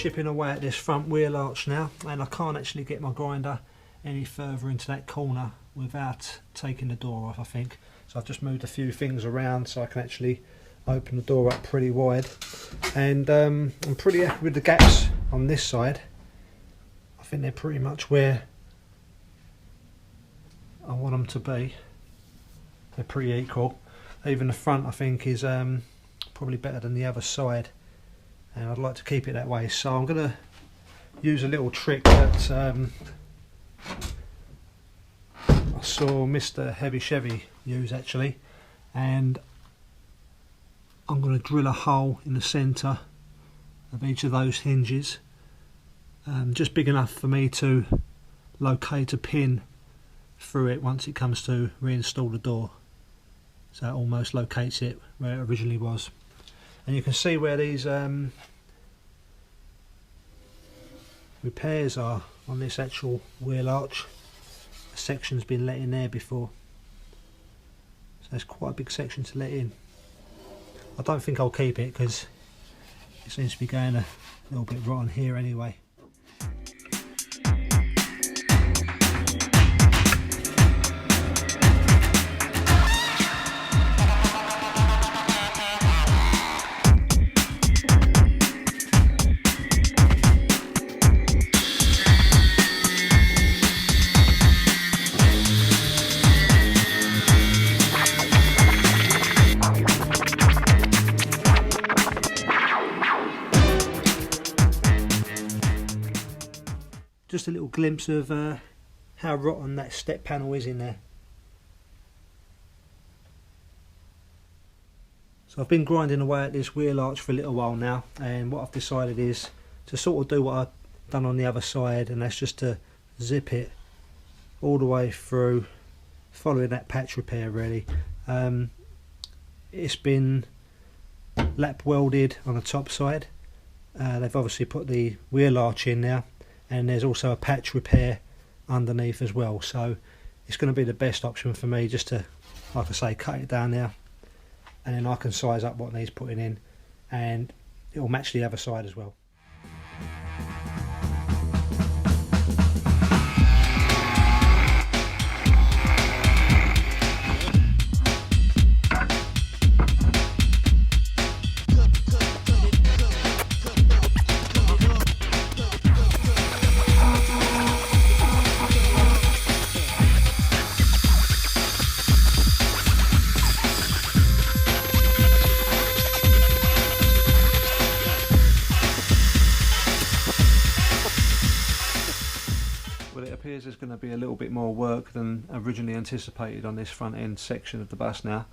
chipping away at this front wheel arch now, and I can't actually get my grinder any further into that corner without taking the door off, I think. So I've just moved a few things around so I can actually open the door up pretty wide, and I'm pretty happy with the gaps on this side. I think they're pretty much where I want them to be. They're pretty equal. Even the front I think is probably better than the other side, and I'd like to keep it that way. So I'm going to use a little trick that I saw Mr. Heavy Chevy use actually, and I'm going to drill a hole in the centre of each of those hinges, just big enough for me to locate a pin through it once it comes to reinstall the door, so it almost locates it where it originally was. And you can see where these repairs are on this actual wheel arch. A section's been let in there before, so it's quite a big section to let in. I don't think I'll keep it because it seems to be going a little bit rotten here anyway. Just a little glimpse of how rotten that step panel is in there. So I've been grinding away at this wheel arch for a little while now, and what I've decided is to sort of do what I've done on the other side, and that's just to zip it all the way through, following that patch repair really. It's been lap welded on the top side. They've obviously put the wheel arch in now, and there's also a patch repair underneath as well, so it's going to be the best option for me just to, like I say, cut it down now, and then I can size up what needs putting in, and it will match the other side as well. There's going to be a little bit more work than originally anticipated on this front end section of the bus now,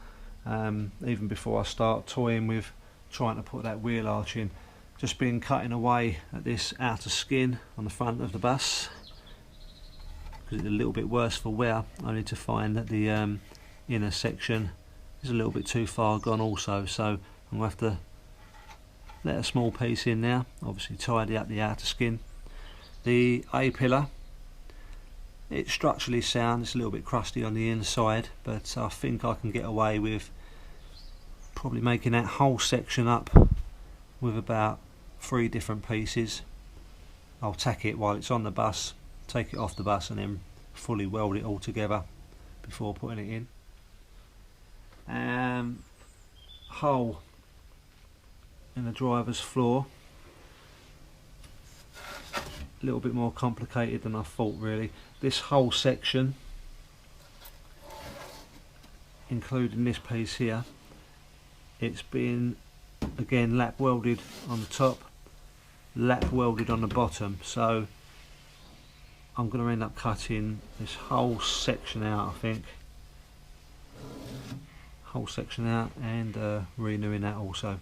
even before I start toying with trying to put that wheel arch in. Just been cutting away at this outer skin on the front of the bus because it's a little bit worse for wear, only to find that the inner section is a little bit too far gone also, so I'm going to have to let a small piece in now, obviously tidy up the outer skin. The A-pillar, it's structurally sound, it's a little bit crusty on the inside, but I think I can get away with probably making that whole section up with about 3 different pieces. I'll tack it while it's on the bus, take it off the bus, and then fully weld it all together before putting it in. Hole in the driver's floor, a little bit more complicated than I thought really. This whole section, including this piece here, it's been again lap welded on the top, lap welded on the bottom, so I'm going to end up cutting this whole section out, I think. Whole section out, and renewing that also.